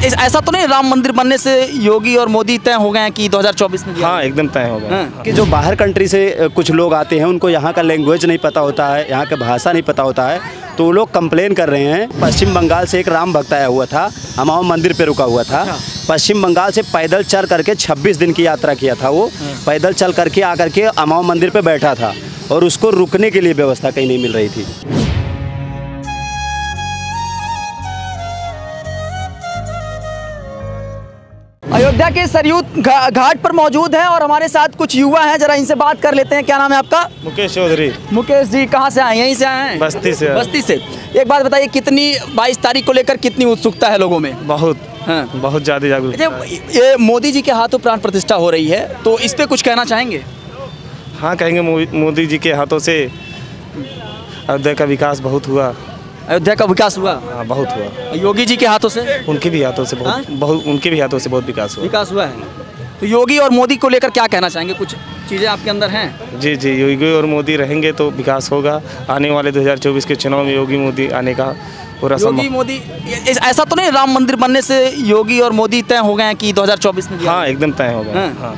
ऐसा तो नहीं राम मंदिर बनने से योगी और मोदी तय हो गए हैं कि 2024 में? हाँ, एकदम तय हो गया। कि जो बाहर कंट्री से कुछ लोग आते हैं, उनको यहाँ का लैंग्वेज नहीं पता होता है, यहाँ का भाषा नहीं पता होता है, तो वो लोग कंप्लेन कर रहे हैं। पश्चिम बंगाल से एक राम भक्त आया हुआ था, अमाओ मंदिर पे रुका हुआ था। पश्चिम बंगाल से पैदल चल करके 26 दिन की यात्रा किया था वो। पैदल चल करके आकर के अमाओ मंदिर पे बैठा था और उसको रुकने के लिए व्यवस्था कहीं नहीं मिल रही थी। अयोध्या के सरयू घाट पर मौजूद है और हमारे साथ कुछ युवा हैं, जरा इनसे बात कर लेते हैं। क्या नाम है आपका? मुकेश चौधरी। मुकेश जी, कहाँ से आए? यहीं से आए हैं? बस्ती से। बस्ती से। एक बात बताइए, कितनी 22 तारीख को लेकर कितनी उत्सुकता है लोगों में? बहुत बहुत ज़्यादा जागरूकता। ये मोदी जी के हाथों प्राण प्रतिष्ठा हो रही है, तो इस पे कुछ कहना चाहेंगे? हाँ, कहेंगे मोदी जी के हाथों से अयोध्या का विकास बहुत हुआ। अयोध्या का विकास हुआ? हाँ, बहुत हुआ। योगी जी के हाथों से? उनके भी हाथों से उनके भी हाथों से बहुत विकास हुआ है। तो योगी और मोदी को लेकर क्या कहना चाहेंगे? कुछ चीज़ें आपके अंदर हैं? जी जी, योगी और मोदी रहेंगे तो विकास होगा। आने वाले 2024 के चुनाव में योगी मोदी आने का पूरा योगी मोदी। ऐसा तो नहीं राम मंदिर बनने से योगी और मोदी तय हो गए हैं कि 2024 में? हाँ, एकदम तय हो गया। हाँ,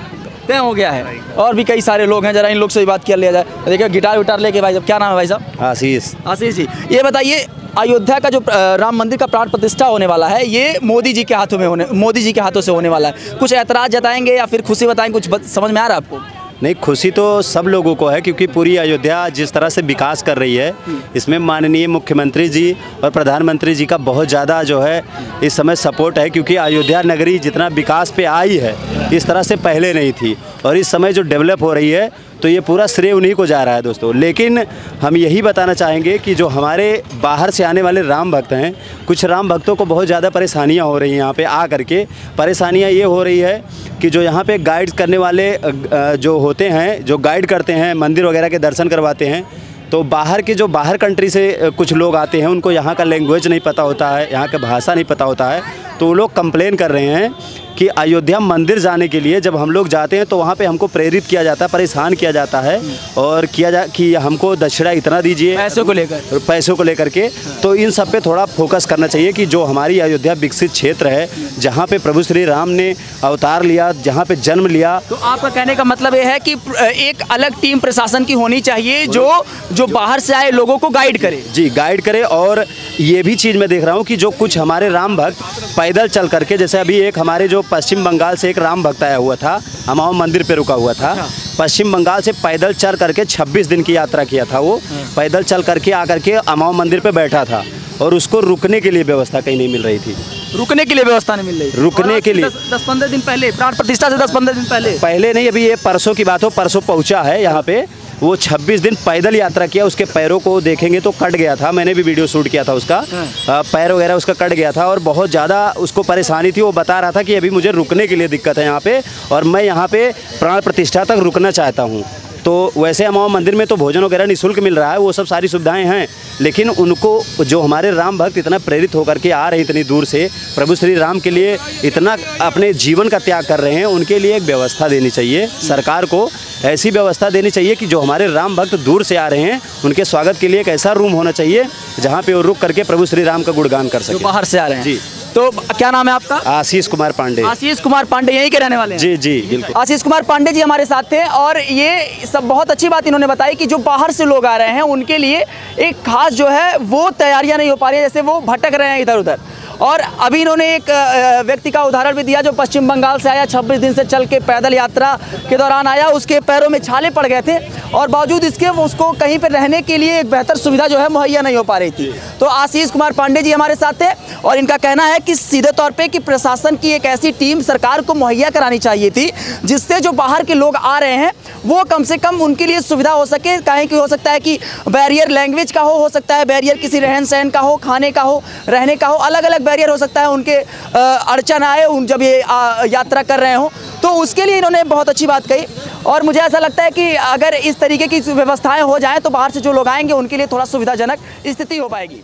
तय हो गया है। और भी कई सारे लोग हैं, जरा इन लोग से भी बात कर लिया जाए। देखिए गिटार विटार लेके भाई साहब, क्या नाम है भाई साहब? आशीष। आशीष जी, ये बताइए, अयोध्या का जो राम मंदिर का प्राण प्रतिष्ठा होने वाला है, ये मोदी जी के हाथों से होने वाला है। कुछ ऐतराज जताएंगे या फिर खुशी बताएंगे? कुछ समझ में आ रहा है आपको? नहीं, खुशी तो सब लोगों को है, क्योंकि पूरी अयोध्या जिस तरह से विकास कर रही है, इसमें माननीय मुख्यमंत्री जी और प्रधानमंत्री जी का बहुत ज़्यादा जो है इस समय सपोर्ट है। क्योंकि अयोध्या नगरी जितना विकास पे आई है, इस तरह से पहले नहीं थी, और इस समय जो डेवलप हो रही है, तो ये पूरा श्रेय उन्हीं को जा रहा है दोस्तों। लेकिन हम यही बताना चाहेंगे कि जो हमारे बाहर से आने वाले राम भक्त हैं, कुछ राम भक्तों को बहुत ज़्यादा परेशानियां हो रही हैं यहाँ पे आ करके। परेशानियां ये हो रही है कि जो यहाँ पे गाइड करने वाले जो होते हैं, जो गाइड करते हैं, मंदिर वगैरह के दर्शन करवाते हैं, तो बाहर कंट्री से कुछ लोग आते हैं, उनको यहाँ का लैंग्वेज नहीं पता होता है, यहाँ का भाषा नहीं पता होता है, तो वो लोग कंप्लेन कर रहे हैं कि अयोध्या मंदिर जाने के लिए जब हम लोग जाते हैं तो वहाँ पे हमको प्रेरित किया जाता है, परेशान किया जाता है और कि हमको दक्षिणा इतना दीजिए, पैसों को लेकर के। तो इन सब पे थोड़ा फोकस करना चाहिए कि जो हमारी अयोध्या विकसित क्षेत्र है, जहाँ पे प्रभु श्री राम ने अवतार लिया, जहाँ पे जन्म लिया। तो आपका कहने का मतलब ये है कि एक अलग टीम प्रशासन की होनी चाहिए जो बाहर से आए लोगों को गाइड करे? जी, गाइड करे। और ये भी चीज़ मैं देख रहा हूँ कि जो कुछ हमारे राम भक्त पैदल चल करके, जैसे अभी एक हमारे जो पश्चिम बंगाल से एक राम भक्त आया हुआ था, अमाओ मंदिर पे रुका हुआ था। पश्चिम बंगाल से पैदल चल करके 26 दिन की यात्रा किया था वो। पैदल चल करके आकर के अमाओ मंदिर पे बैठा था और उसको रुकने के लिए व्यवस्था कहीं नहीं मिल रही थी। रुकने के लिए व्यवस्था नहीं मिल रही? रुकने के लिए 10-15 दिन पहले, प्राण प्रतिष्ठा से 10-15 दिन पहले नहीं, अभी ये परसों की बात हो, परसों पहुंचा है यहाँ पे। वो 26 दिन पैदल यात्रा किया। उसके पैरों को देखेंगे तो कट गया था, मैंने भी वीडियो शूट किया था उसका। पैर वगैरह उसका कट गया था और बहुत ज़्यादा उसको परेशानी थी। वो बता रहा था कि अभी मुझे रुकने के लिए दिक्कत है यहाँ पे, और मैं यहाँ पे प्राण प्रतिष्ठा तक रुकना चाहता हूँ। तो वैसे अमाओ मंदिर में तो भोजन वगैरह निःशुल्क मिल रहा है, वो सब सारी सुविधाएं हैं, लेकिन उनको जो हमारे राम भक्त इतना प्रेरित होकर के आ रहे हैं इतनी दूर से, प्रभु श्री राम के लिए इतना अपने जीवन का त्याग कर रहे हैं, उनके लिए एक व्यवस्था देनी चाहिए। सरकार को ऐसी व्यवस्था देनी चाहिए कि जो हमारे राम भक्त दूर से आ रहे हैं, उनके स्वागत के लिए एक ऐसा रूम होना चाहिए जहाँ पे वो रुक करके प्रभु श्री राम का गुणगान कर सके। बाहर से आ रहे हैं जी। तो क्या नाम है आपका? आशीष कुमार पांडे। आशीष कुमार पांडे यहीं के रहने वाले हैं? जी जी बिल्कुल। आशीष कुमार पांडे जी हमारे साथ थे और ये सब बहुत अच्छी बात इन्होंने बताई कि जो बाहर से लोग आ रहे हैं उनके लिए एक खास जो है वो तैयारियां नहीं हो पा रही है, जैसे वो भटक रहे हैं इधर उधर। और अभी इन्होंने एक व्यक्ति का उदाहरण भी दिया जो पश्चिम बंगाल से आया, 26 दिन से चल के पैदल यात्रा के दौरान आया, उसके पैरों में छाले पड़ गए थे और बावजूद इसके उसको कहीं पर रहने के लिए एक बेहतर सुविधा जो है मुहैया नहीं हो पा रही थी। तो आशीष कुमार पांडे जी हमारे साथ थे और इनका कहना है कि सीधे तौर पे कि प्रशासन की एक ऐसी टीम सरकार को मुहैया करानी चाहिए थी जिससे जो बाहर के लोग आ रहे हैं वो कम से कम उनके लिए सुविधा हो सके। कहें कि हो सकता है कि बैरियर लैंग्वेज का हो सकता है बैरियर किसी रहन सहन का हो, खाने का हो, रहने का हो, अलग अलग बैरियर हो सकता है, उनके अड़चन आए उन जब ये यात्रा कर रहे हो, तो उसके लिए इन्होंने बहुत अच्छी बात कही। और मुझे ऐसा लगता है कि अगर इस तरीके की व्यवस्थाएं हो जाएं तो बाहर से जो लोग आएंगे उनके लिए थोड़ा सुविधाजनक स्थिति हो पाएगी।